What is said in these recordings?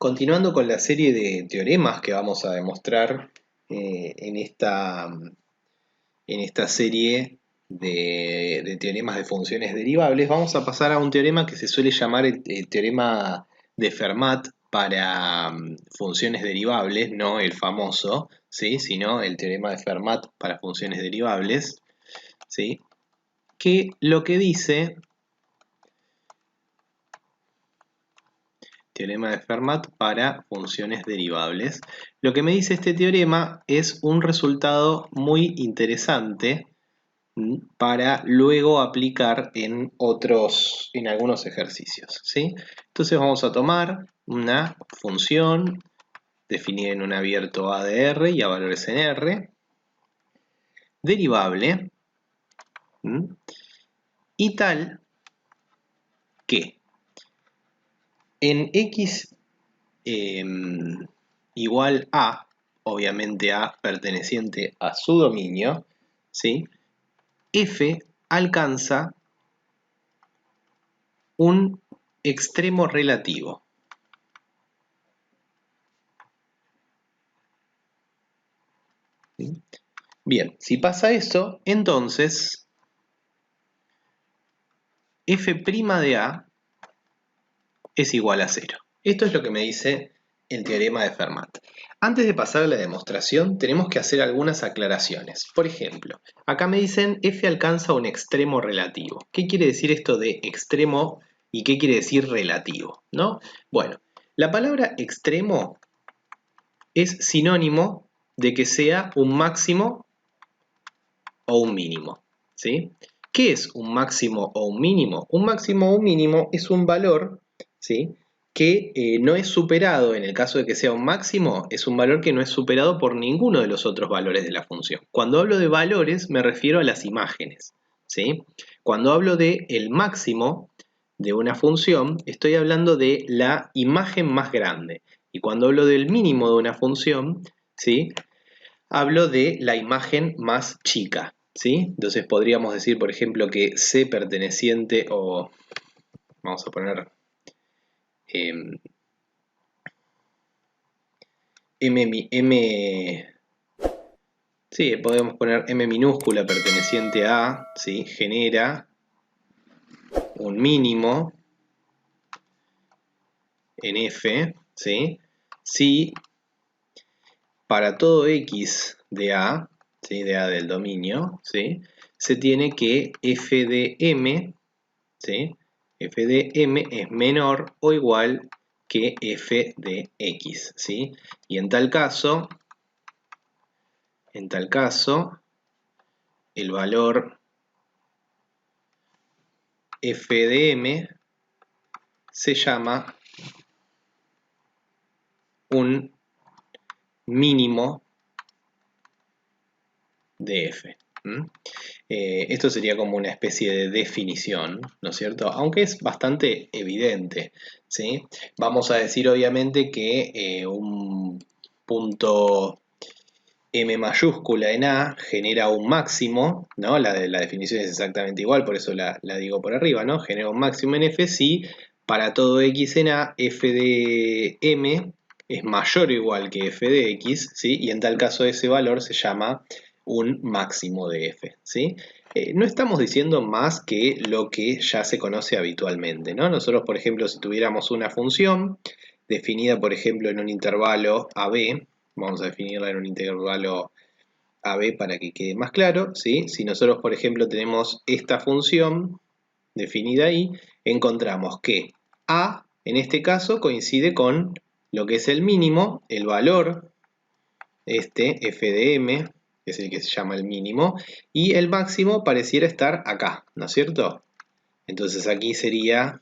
Continuando con la serie de teoremas que vamos a demostrar en esta serie de teoremas de funciones derivables, vamos a pasar a un teorema que se suele llamar el teorema de Fermat para funciones derivables, no el famoso, ¿sí? Sino el teorema de Fermat para funciones derivables, ¿sí? Que lo que dice, teorema de Fermat para funciones derivables, lo que me dice este teorema es un resultado muy interesante para luego aplicar en algunos ejercicios, ¿sí? Entonces vamos a tomar una función definida en un abierto A de R y a valores en R, derivable, y tal que en X igual a, obviamente A perteneciente a su dominio, ¿sí? F alcanza un extremo relativo. ¿Sí? Bien, si pasa eso, entonces f' de A es igual a 0. Esto es lo que me dice el teorema de Fermat. Antes de pasar a la demostración, tenemos que hacer algunas aclaraciones. Por ejemplo, acá me dicen f alcanza un extremo relativo. ¿Qué quiere decir esto de extremo y qué quiere decir relativo? ¿No? Bueno, la palabra extremo es sinónimo de que sea un máximo o un mínimo, ¿sí? ¿Qué es un máximo o un mínimo? Un máximo o un mínimo es un valor, ¿sí? Que no es superado, en el caso de que sea un máximo, es un valor que no es superado por ninguno de los otros valores de la función. Cuando hablo de valores me refiero a las imágenes, ¿sí? Cuando hablo de el máximo de una función, estoy hablando de la imagen más grande. Y cuando hablo del mínimo de una función, ¿sí? Hablo de la imagen más chica, ¿sí? Entonces podríamos decir, por ejemplo, que C perteneciente o, vamos a poner, sí, podemos poner M minúscula perteneciente a, ¿sí? Genera un mínimo en F, ¿sí? Si para todo X de A, ¿sí? De A del dominio, ¿sí? Se tiene que F de M, ¿sí? F de M es menor o igual que F de X, ¿sí? Y en tal caso, el valor F de M se llama un mínimo de F. Esto sería como una especie de definición, ¿no es cierto? Aunque es bastante evidente, ¿sí? Vamos a decir obviamente que un punto M mayúscula en A genera un máximo, ¿no? La definición es exactamente igual, por eso la digo por arriba, ¿no? Genera un máximo en F si para todo X en A, F de M es mayor o igual que F de X, ¿sí? Y en tal caso ese valor se llama un máximo de F, ¿sí? No estamos diciendo más que lo que ya se conoce habitualmente, ¿no? Nosotros, por ejemplo, si tuviéramos una función definida, por ejemplo, en un intervalo AB, vamos a definirla en un intervalo AB para que quede más claro, ¿sí? Si nosotros, por ejemplo, tenemos esta función definida ahí, encontramos que A, en este caso, coincide con lo que es el mínimo, el valor, f de m, que es el que se llama el mínimo, y el máximo pareciera estar acá, ¿no es cierto? Entonces aquí sería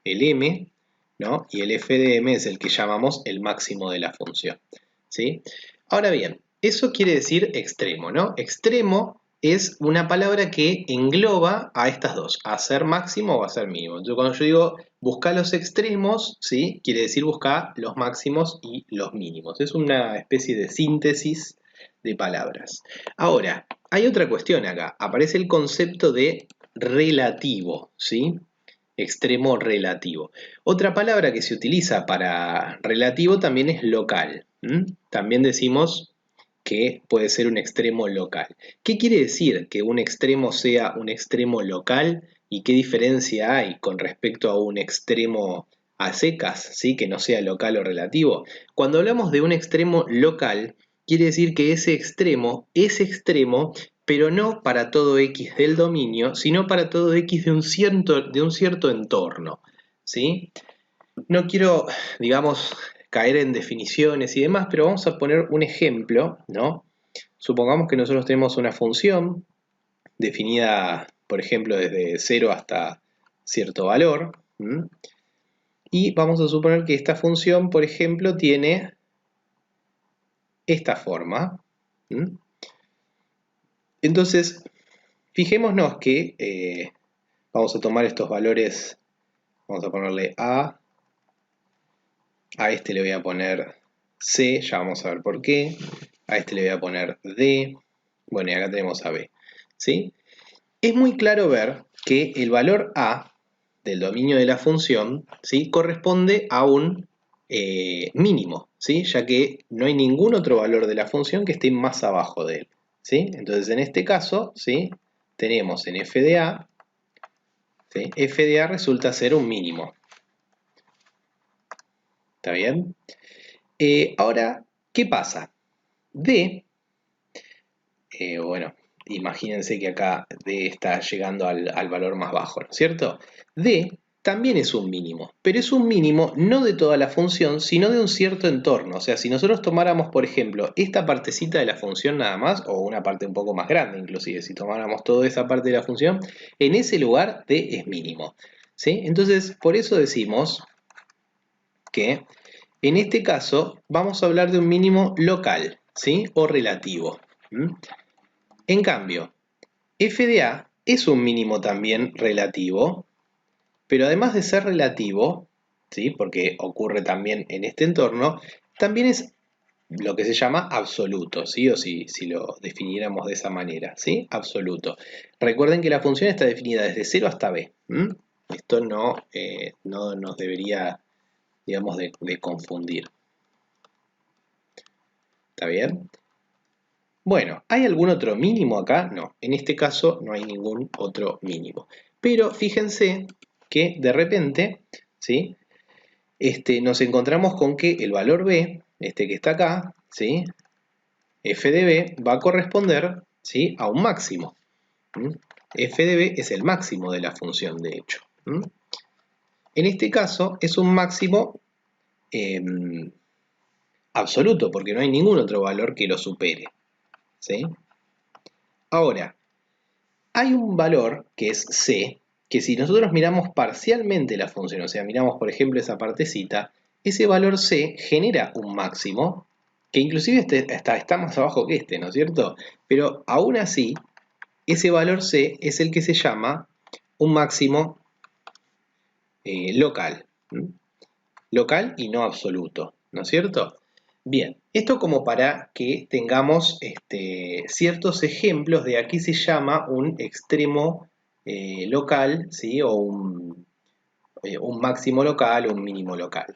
el m, ¿no? Y el f de m es el que llamamos el máximo de la función, ¿sí? Ahora bien, eso quiere decir extremo, ¿no? Extremo es una palabra que engloba a estas dos, a ser máximo o a ser mínimo. Entonces cuando yo digo buscar los extremos, ¿sí? Quiere decir buscar los máximos y los mínimos. Es una especie de síntesis de palabras. Ahora, hay otra cuestión acá. Aparece el concepto de relativo, ¿sí? extremo relativo. Otra palabra que se utiliza para relativo también es local. También decimos que puede ser un extremo local. ¿Qué quiere decir que un extremo sea un extremo local y qué diferencia hay con respecto a un extremo a secas, ¿sí? Que no sea local o relativo? Cuando hablamos de un extremo local, quiere decir que ese extremo es extremo, pero no para todo x del dominio, sino para todo x de un cierto entorno, ¿sí? No quiero, digamos, caer en definiciones y demás, pero vamos a poner un ejemplo, ¿no? Supongamos que nosotros tenemos una función definida, por ejemplo, desde 0 hasta cierto valor, y vamos a suponer que esta función, por ejemplo, tiene esta forma. Entonces, fijémonos que vamos a tomar estos valores, vamos a ponerle a este le voy a poner C, ya vamos a ver por qué, a este le voy a poner D, bueno, y acá tenemos a B, ¿sí? Es muy claro ver que el valor A del dominio de la función, ¿sí? Corresponde a un mínimo, ¿sí? Ya que no hay ningún otro valor de la función que esté más abajo de él, ¿sí? Entonces, en este caso, ¿sí? Tenemos en f de A, ¿sí? F de A resulta ser un mínimo. ¿Está bien? Ahora, ¿qué pasa? D, bueno, imagínense que acá D está llegando al valor más bajo, ¿no es cierto? D también es un mínimo, pero es un mínimo no de toda la función, sino de un cierto entorno. O sea, si nosotros tomáramos, por ejemplo, esta partecita de la función nada más, o una parte un poco más grande inclusive, si tomáramos toda esa parte de la función, en ese lugar D es mínimo, ¿sí? Entonces, por eso decimos que en este caso vamos a hablar de un mínimo local, ¿sí? O relativo. En cambio, f de A es un mínimo también relativo, pero además de ser relativo, ¿sí? Porque ocurre también en este entorno, también es lo que se llama absoluto, ¿sí? O si lo definiéramos de esa manera, ¿sí? Absoluto. Recuerden que la función está definida desde 0 hasta b. Esto no nos debería, digamos, de confundir. ¿Está bien? Bueno, ¿hay algún otro mínimo acá? No, en este caso no hay ningún otro mínimo. Pero fíjense que de repente, ¿sí? Nos encontramos con que el valor b, este que está acá, ¿sí? F de b va a corresponder, ¿sí? A un máximo. F de b es el máximo de la función, de hecho. En este caso es un máximo absoluto, porque no hay ningún otro valor que lo supere, ¿sí? Ahora, hay un valor que es c, que si nosotros miramos parcialmente la función, o sea, miramos por ejemplo esa partecita, ese valor c genera un máximo, que inclusive está más abajo que este, ¿no es cierto? Pero aún así, ese valor c es el que se llama un máximo local. Local y no absoluto, ¿no es cierto? Bien, esto como para que tengamos ciertos ejemplos de aquí se llama un extremo local, ¿sí? O un máximo local o un mínimo local.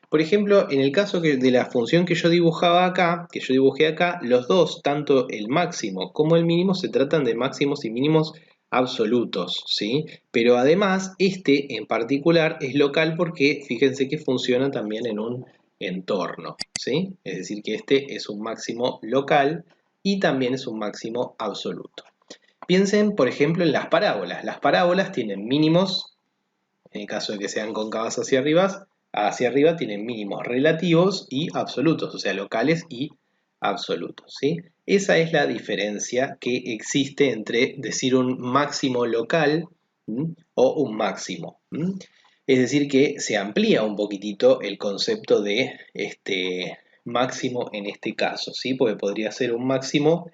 Por ejemplo, en el caso de la función que yo dibujaba acá, que yo dibujé acá, los dos, tanto el máximo como el mínimo, se tratan de máximos y mínimos absolutos, ¿sí? Pero además, este en particular es local porque fíjense que funciona también en un entorno, ¿sí? Es decir, que este es un máximo local y también es un máximo absoluto. Piensen, por ejemplo, en las parábolas. Las parábolas tienen mínimos, en el caso de que sean cóncavas hacia arriba tienen mínimos relativos y absolutos, o sea, locales y absolutos, ¿sí? Esa es la diferencia que existe entre decir un máximo local o un máximo. Es decir, que se amplía un poquitito el concepto de máximo en este caso, ¿sí? Porque podría ser un máximo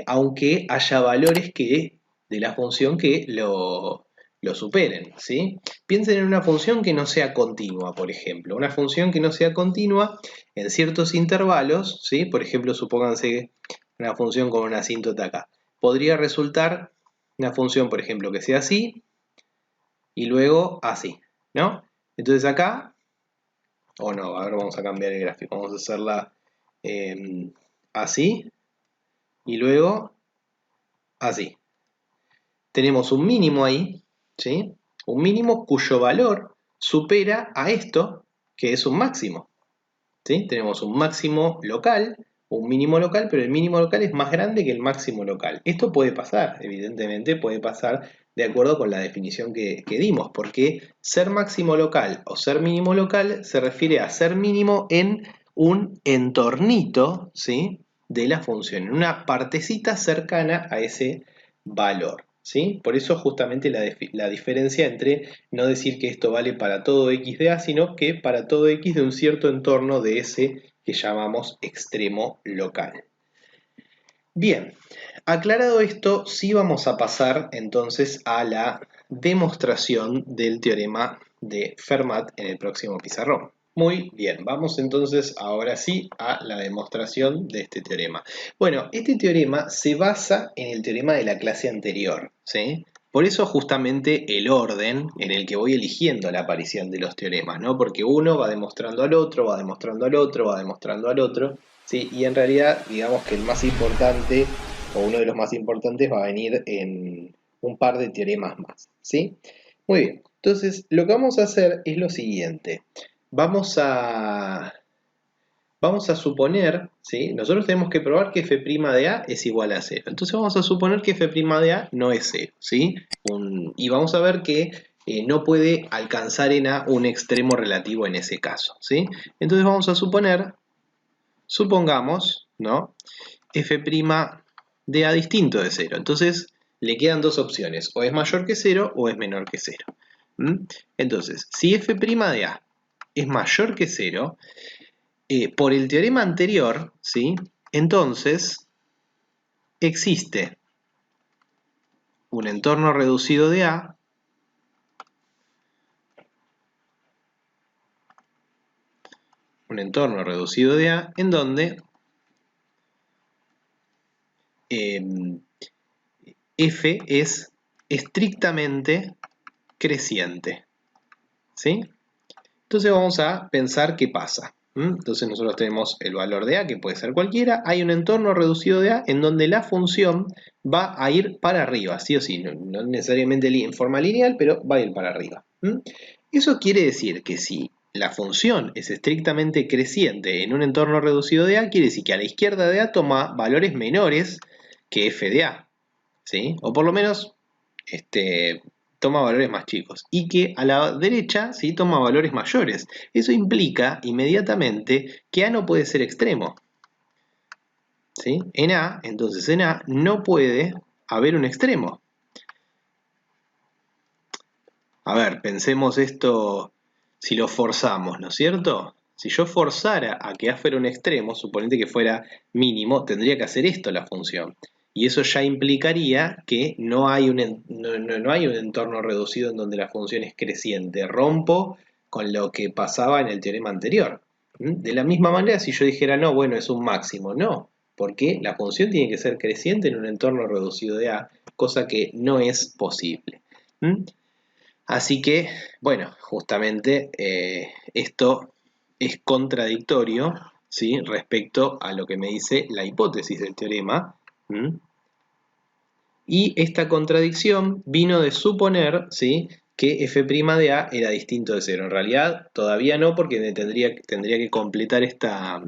aunque haya valores de la función que lo superen, ¿sí? Piensen en una función que no sea continua, por ejemplo. Una función que no sea continua en ciertos intervalos, ¿sí? Por ejemplo, supónganse una función con una asíntota acá. Podría resultar una función, por ejemplo, que sea así, y luego así, ¿no? Entonces acá, o no, ahora vamos a cambiar el gráfico, vamos a hacerla así, y luego así. Tenemos un mínimo ahí, ¿sí? Un mínimo cuyo valor supera a esto, que es un máximo, ¿sí? Tenemos un máximo local, un mínimo local, pero el mínimo local es más grande que el máximo local. Esto puede pasar, evidentemente puede pasar de acuerdo con la definición que dimos, porque ser máximo local o ser mínimo local se refiere a ser mínimo en un entornito, ¿sí? De la función, en una partecita cercana a ese valor, ¿sí? Por eso justamente la diferencia entre no decir que esto vale para todo x de A, sino que para todo x de un cierto entorno de ese que llamamos extremo local. Bien, aclarado esto, sí vamos a pasar entonces a la demostración del teorema de Fermat en el próximo pizarrón. Muy bien, vamos entonces ahora sí a la demostración de este teorema. Bueno, este teorema se basa en el teorema de la clase anterior, ¿sí? Por eso justamente el orden en el que voy eligiendo la aparición de los teoremas, ¿no? Porque uno va demostrando al otro, va demostrando al otro, va demostrando al otro, ¿sí? Y en realidad, digamos que el más importante, o uno de los más importantes, va a venir en un par de teoremas más, ¿sí? Muy bien, entonces lo que vamos a hacer es lo siguiente. Vamos a suponer, ¿sí? Nosotros tenemos que probar que f' de A es igual a 0. Entonces vamos a suponer que f' de A no es 0, ¿sí? Y vamos a ver que no puede alcanzar en A un extremo relativo en ese caso, ¿sí? Entonces vamos a suponer, supongamos, ¿no? f' de A distinto de 0. Entonces le quedan dos opciones, o es mayor que 0 o es menor que 0. Entonces, si f' de A es mayor que 0, por el teorema anterior, ¿sí? Entonces existe un entorno reducido de A en donde f es estrictamente creciente, ¿sí? Entonces vamos a pensar qué pasa. Entonces nosotros tenemos el valor de A, que puede ser cualquiera. Hay un entorno reducido de A en donde la función va a ir para arriba, sí o sí. No necesariamente en forma lineal, pero va a ir para arriba. Eso quiere decir que si la función es estrictamente creciente en un entorno reducido de A, quiere decir que a la izquierda de A toma valores menores que f de A, ¿sí? O por lo menos toma valores más chicos, y que a la derecha sí toma valores mayores. Eso implica inmediatamente que A no puede ser extremo, ¿sí? Entonces en A no puede haber un extremo. A ver, pensemos esto si lo forzamos, ¿no es cierto? Si yo forzara a que A fuera un extremo, suponete que fuera mínimo, tendría que hacer esto la función. Y eso ya implicaría que no hay un entorno reducido en donde la función es creciente. Rompo con lo que pasaba en el teorema anterior. De la misma manera, si yo dijera, no, bueno, es un máximo. No, porque la función tiene que ser creciente en un entorno reducido de A, cosa que no es posible. Así que, bueno, justamente esto es contradictorio, ¿sí? Respecto a lo que me dice la hipótesis del teorema. Y esta contradicción vino de suponer, ¿sí? Que f' de A era distinto de 0. En realidad todavía no, porque tendría que completar esta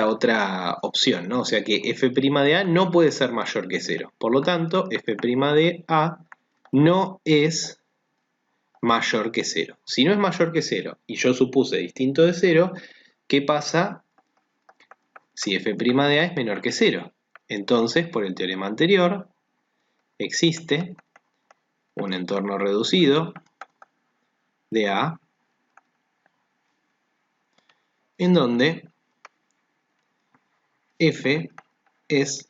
otra opción, ¿no? O sea que f' de A no puede ser mayor que 0. Por lo tanto, f' de A no es mayor que 0. Si no es mayor que 0 y yo supuse distinto de 0, ¿qué pasa si f' de A es menor que 0? Entonces, por el teorema anterior, existe un entorno reducido de A en donde f es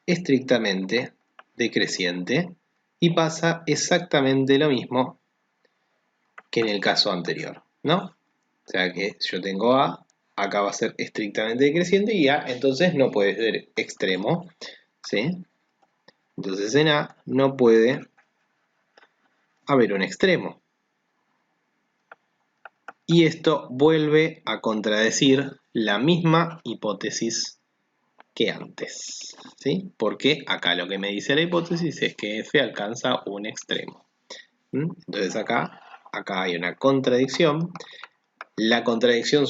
estrictamente decreciente y pasa exactamente lo mismo que en el caso anterior, ¿no? O sea que yo tengo A, acá va a ser estrictamente decreciente y A entonces no puede ser extremo, ¿sí? Entonces en A no puede haber un extremo. Y esto vuelve a contradecir la misma hipótesis que antes, ¿sí? Porque acá lo que me dice la hipótesis es que f alcanza un extremo. Entonces acá hay una contradicción. La contradicción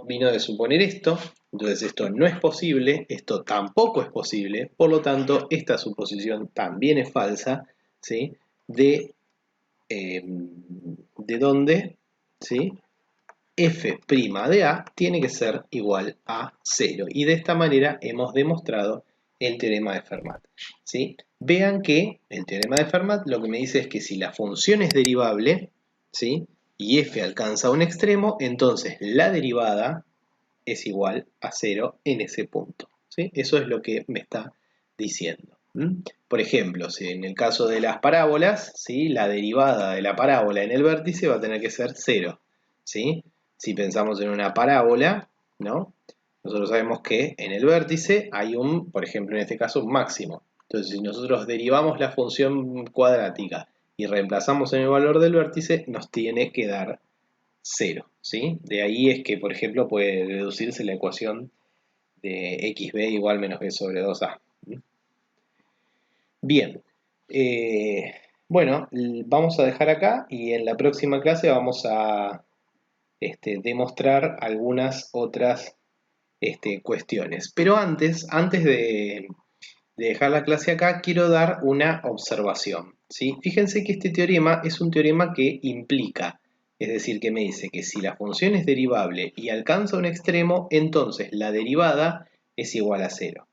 vino de suponer esto, entonces esto no es posible, esto tampoco es posible, por lo tanto esta suposición también es falsa, ¿sí? ¿De dónde? ¿Sí? F' de A tiene que ser igual a 0. Y de esta manera hemos demostrado el teorema de Fermat, ¿sí? Vean que el teorema de Fermat lo que me dice es que si la función es derivable, ¿sí? Y f alcanza un extremo, entonces la derivada es igual a 0 en ese punto, ¿sí? Eso es lo que me está diciendo. Por ejemplo, si en el caso de las parábolas, ¿sí? La derivada de la parábola en el vértice va a tener que ser 0, ¿sí? Si pensamos en una parábola, ¿no? Nosotros sabemos que en el vértice hay por ejemplo en este caso, un máximo. Entonces, si nosotros derivamos la función cuadrática y reemplazamos en el valor del vértice, nos tiene que dar 0, ¿sí? De ahí es que, por ejemplo, puede deducirse la ecuación de xb igual menos b sobre 2a. Bien, bueno, vamos a dejar acá y en la próxima clase vamos a demostrar algunas otras cuestiones. Pero antes de dejar la clase acá, quiero dar una observación, ¿sí? Fíjense que este teorema es un teorema que implica, es decir, que me dice que si la función es derivable y alcanza un extremo, entonces la derivada es igual a 0.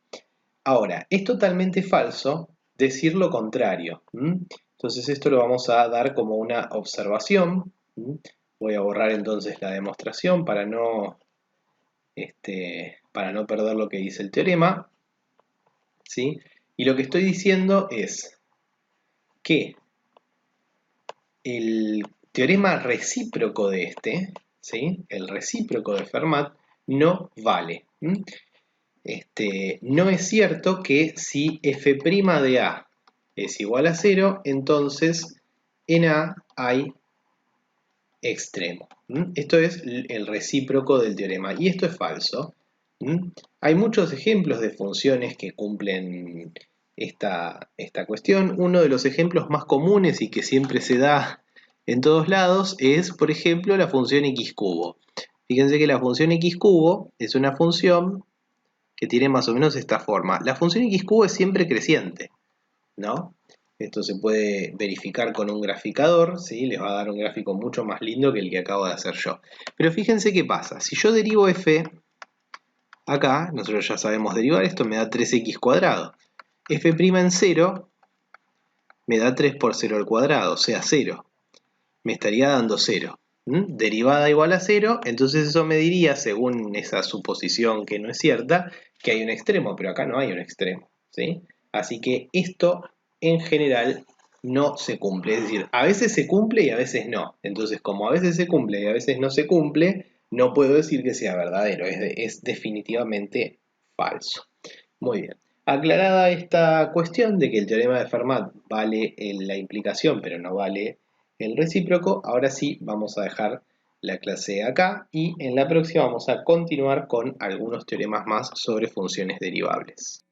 Ahora, es totalmente falso decir lo contrario. Entonces esto lo vamos a dar como una observación. Voy a borrar entonces la demostración para no perder lo que dice el teorema, ¿sí? Y lo que estoy diciendo es que el teorema recíproco de ¿sí? El recíproco de Fermat no vale. No es cierto que si f' de A es igual a 0, entonces en A hay extremo. Esto es el recíproco del teorema y esto es falso. Hay muchos ejemplos de funciones que cumplen esta cuestión. Uno de los ejemplos más comunes y que siempre se da en todos lados es, por ejemplo, la función x cubo. Fíjense que la función x cubo es una función que tiene más o menos esta forma. La función x cubo es siempre creciente, ¿no? Esto se puede verificar con un graficador, ¿sí? Les va a dar un gráfico mucho más lindo que el que acabo de hacer yo. Pero fíjense qué pasa. Si yo derivo f acá, nosotros ya sabemos derivar esto, me da 3x cuadrado. F' en 0 me da 3 por 0 al cuadrado, o sea 0. Me estaría dando 0. Derivada igual a 0, entonces eso me diría, según esa suposición que no es cierta, que hay un extremo, pero acá no hay un extremo, ¿sí? Así que esto en general no se cumple, es decir, a veces se cumple y a veces no. Entonces, como a veces se cumple y a veces no se cumple, no puedo decir que sea verdadero, es definitivamente falso. Muy bien. Aclarada esta cuestión de que el teorema de Fermat vale en la implicación, pero no vale el recíproco, ahora sí vamos a dejar la clase acá y en la próxima vamos a continuar con algunos teoremas más sobre funciones derivables.